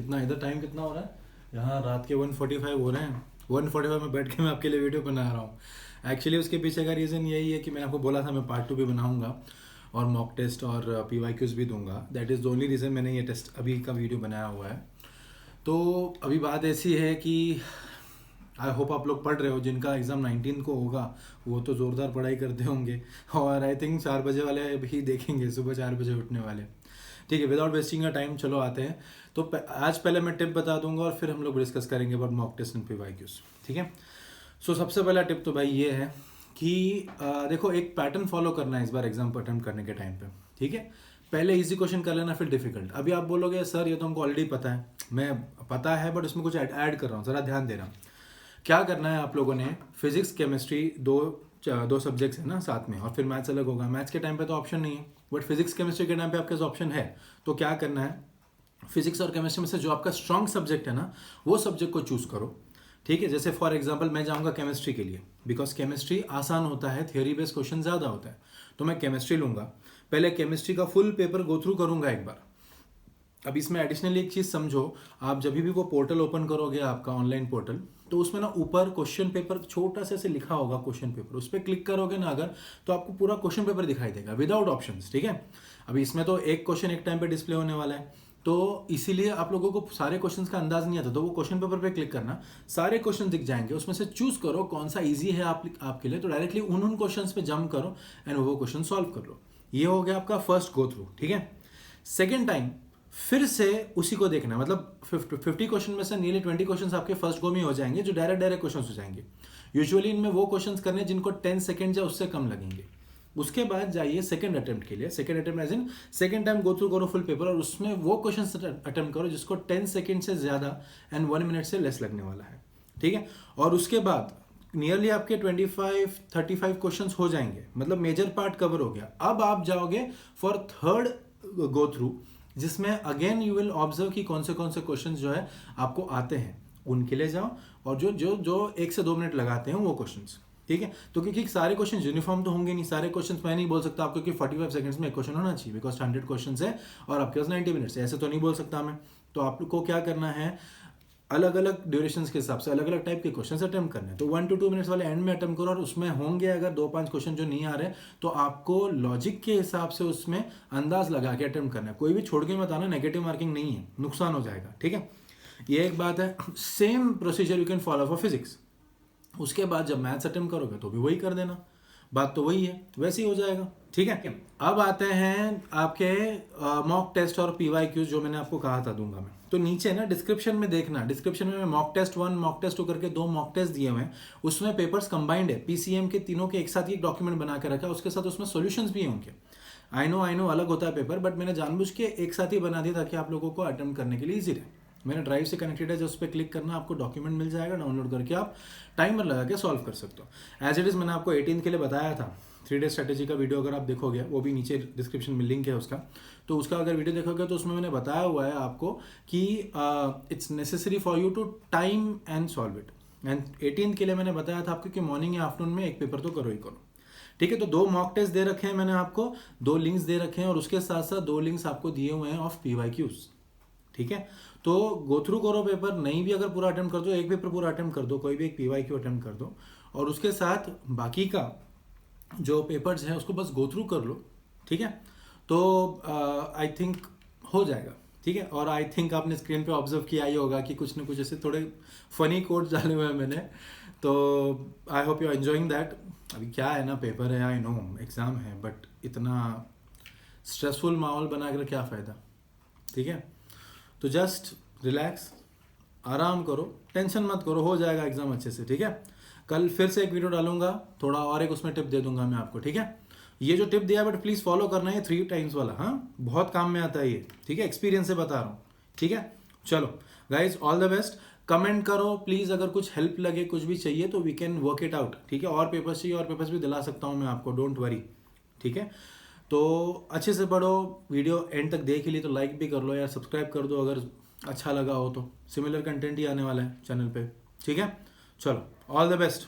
कितना इधर टाइम कितना हो रहा है, यहाँ रात के 1:45 हो रहे हैं। 1:45 में बैठ के मैं आपके लिए वीडियो बना रहा हूँ। एक्चुअली उसके पीछे का रीज़न यही है कि मैंने आपको बोला था मैं पार्ट 2 भी बनाऊंगा और मॉक टेस्ट और PYQs भी दूंगा। That is the only reason मैंने ये टेस्ट अभी का वीडियो बनाया हुआ है। तो अभी बात ऐसी है कि आई होप आप लोग पढ़ रहे हो, जिनका एग्ज़ाम 19 को होगा वो तो ज़ोरदार पढ़ाई करते होंगे, और आई थिंक 4 बजे वाले भी देखेंगे, सुबह 4 बजे उठने वाले। ठीक है, विदाउट वेस्टिंग का टाइम चलो आते हैं। तो आज पहले मैं टिप बता दूंगा और फिर हम लोग डिस्कस करेंगे about mock test and PYQs। ठीक है, सो सबसे पहला टिप तो भाई ये है कि देखो एक पैटर्न फॉलो करना है इस बार एग्जाम अटेम्प्ट करने के टाइम पे। ठीक है, पहले इजी क्वेश्चन कर लेना, फिर डिफिकल्ट। अभी आप बोलोगे सर ये तो हमको ऑलरेडी पता है, मैं पता है बट उसमें कुछ ऐड कर रहा हूँ, ज़रा ध्यान देना। क्या करना है आप लोगों ने, फिजिक्स केमिस्ट्री दो सब्जेक्ट्स है ना साथ में, और फिर मैथ्स अलग होगा। मैथ्स के टाइम पे तो ऑप्शन नहीं है, बट फिजिक्स केमिस्ट्री के टाइम पे आपके पास ऑप्शन है। तो क्या करना है, फिजिक्स और केमिस्ट्री में से जो आपका स्ट्रॉन्ग सब्जेक्ट है ना, वो सब्जेक्ट को चूज करो। ठीक है, जैसे फॉर एग्जांपल मैं जाऊंगा केमिस्ट्री के लिए, बिकॉज केमिस्ट्री आसान होता है, थियोरी बेस्ड क्वेश्चन ज़्यादा होता है, तो मैं केमिस्ट्री लूंगा। पहले केमिस्ट्री का फुल पेपर गो थ्रू करूंगा एक बार। अब इसमें एडिशनली एक चीज़ समझो, आप जब भी वो पोर्टल ओपन करोगे आपका ऑनलाइन पोर्टल, तो उसमें ना ऊपर क्वेश्चन पेपर छोटा सा से लिखा होगा क्वेश्चन पेपर, उस पर क्लिक करोगे ना अगर, तो आपको पूरा क्वेश्चन पेपर दिखाई देगा विदाउट ऑप्शंस। ठीक है, अभी इसमें तो एक क्वेश्चन एक टाइम पे डिस्प्ले होने वाला है, तो इसीलिए आप लोगों को सारे क्वेश्चंस का अंदाज नहीं आता, तो वो क्वेश्चन पेपर पे क्लिक करना, सारे क्वेश्चन दिख जाएंगे, उसमें से चूज करो कौन सा इजी है आपके लिए, तो डायरेक्टली उन क्वेश्चंस पे जंप करो एंड वो क्वेश्चन सॉल्व कर लो। ये हो गया आपका फर्स्ट गो थ्रू। ठीक है, सेकेंड टाइम फिर से उसी को देखना है, मतलब 50 क्वेश्चन में से नियरली 20 क्वेश्चन आपके फर्स्ट गो में हो जाएंगे, जो डायरेक्ट क्वेश्चन हो जाएंगे। यूजुअली इनमें वो क्वेश्चन करने जिनको 10 सेकंड या उससे कम लगेंगे। उसके बाद जाइए सेकंड अटेम्प्ट के लिए, second attempt as in second time go through करो फुल पेपर, और उसमें वो क्वेश्चन अटेम्प्ट करो जिसको 10 सेकंड से ज़्यादा एंड 1 मिनट से लेस लगने वाला है। ठीक है, और उसके बाद नियरली आपके 25-35 क्वेश्चन हो जाएंगे, मतलब मेजर पार्ट कवर हो गया। अब आप जाओगे फॉर थर्ड गो थ्रू, जिसमें अगेन यू विल ऑब्जर्व कि कौन से क्वेश्चंस जो है आपको आते हैं, उनके लिए जाओ, और जो जो जो 1 से 2 मिनट लगाते हैं वो क्वेश्चंस। ठीक है, तो क्योंकि सारे क्वेश्चन यूनिफॉर्म तो होंगे नहीं, सारे क्वेश्चन मैं नहीं बोल सकता आपको कि 45 सेकंड्स में एक क्वेश्चन होना चाहिए, बिकॉज 100 क्वेश्चन है और आपके पास 90 मिनट्स है, ऐसे तो नहीं बोल सकता मैं। तो आपको क्या करना है, अलग अलग ड्यूरेशन के हिसाब से अलग अलग टाइप के क्वेश्चन अटेम्प्ट करने हैं। तो 1 to 2 मिनट्स वाले एंड में अटेम्प्ट करो, और उसमें होंगे अगर 2-5 क्वेश्चन जो नहीं आ रहे, तो आपको लॉजिक के हिसाब से उसमें अंदाज लगा के अटेम्प्ट करना है। कोई भी छोड़ के मत आना, नेगेटिव मार्किंग नहीं है, नुकसान हो जाएगा। ठीक है, ये एक बात है। Same procedure you can follow for physics. उसके बाद जब मैथ्स अटेम्प्ट करोगे तो भी वही कर देना, बात तो वही है, वैसे ही हो जाएगा। ठीक है, अब आते हैं आपके मॉक टेस्ट और PYQs, जो मैंने आपको कहा था दूंगा मैं। तो नीचे ना डिस्क्रिप्शन में देखना, डिस्क्रिप्शन में मॉक टेस्ट 1 मॉक टेस्ट 2 करके 2 मॉक टेस्ट दिए हुए हैं, उसमें पेपर्स कंबाइंड है, PCM के तीनों के एक साथ ही एक डॉक्यूमेंट बना के रखा है, उसके साथ उसमें सॉल्यूशंस भी हैं उनके। आई नो अलग होता है पेपर, बट मैंने जानबूझ के एक साथ ही बना दिया ताकि आप लोगों को अटेम्प्ट करने के लिए ईजी रहे। मेरा ड्राइव से कनेक्टेड है, जो उस पर क्लिक करना, आपको डॉक्यूमेंट मिल जाएगा, डाउनलोड करके आप टाइमर लगा के सॉल्व कर सकते हो। एज इट इज़ मैंने आपको 18 के लिए बताया था, 3 डे स्ट्रेटेजी का वीडियो अगर आप देखोगे, वो भी नीचे डिस्क्रिप्शन में लिंक है उसका, तो उसका अगर वीडियो देखोगे तो उसमें मैंने बताया हुआ है आपको कि it's necessary for you to time and solve it. And 18 के लिए मैंने बताया था आपको कि मॉर्निंग या आफ्टरनून में एक पेपर तो करो ही करो। ठीक है, तो 2 मॉक टेस्ट दे रखे हैं मैंने आपको, 2 लिंक्स दे रखे हैं, और उसके साथ साथ 2 लिंक्स आपको दिए हुए हैं ऑफ PYQs। ठीक है, तो गो थ्रू करो पेपर, नहीं भी अगर पूरा अटेम्प्ट कर दो, एक पेपर पूरा अटेम्प्ट कर दो, कोई भी एक PYQ अटेम्प्ट कर दो, और उसके साथ बाकी का जो पेपर्स हैं उसको बस गो थ्रू कर लो। ठीक है, तो आई थिंक हो जाएगा। ठीक है, और आई थिंक आपने स्क्रीन पे ऑब्जर्व किया ही होगा कि कुछ न कुछ ऐसे थोड़े फनी कोड्स डाले हुए हैं मैंने, तो I hope you are enjoying that. अभी क्या है ना, पेपर है, आई नो एग्ज़ाम है, बट इतना स्ट्रेसफुल माहौल बना कर क्या फ़ायदा। ठीक है, तो जस्ट रिलैक्स, आराम करो, टेंशन मत करो, हो जाएगा एग्जाम अच्छे से। ठीक है, कल फिर से एक वीडियो डालूंगा, थोड़ा और एक उसमें टिप दे दूंगा मैं आपको। ठीक है, ये जो टिप दिया बट प्लीज़ फॉलो करना है, 3 टाइम्स वाला, हाँ बहुत काम में आता है ये। ठीक है, एक्सपीरियंस से बता रहा हूँ। ठीक है, चलो guys, all the best. Comment करो प्लीज़, अगर कुछ हेल्प लगे, कुछ भी चाहिए तो we can work it out. ठीक है, और पेपर्स चाहिए और पेपर्स भी दिला सकता हूँ मैं आपको, डोंट वरी। ठीक है, तो अच्छे से पढ़ो, वीडियो एंड तक देख ही ली तो लाइक भी कर लो यार, सब्सक्राइब कर दो अगर अच्छा लगा हो तो, सिमिलर कंटेंट ही आने वाला है चैनल पे। ठीक है, चलो ऑल द बेस्ट।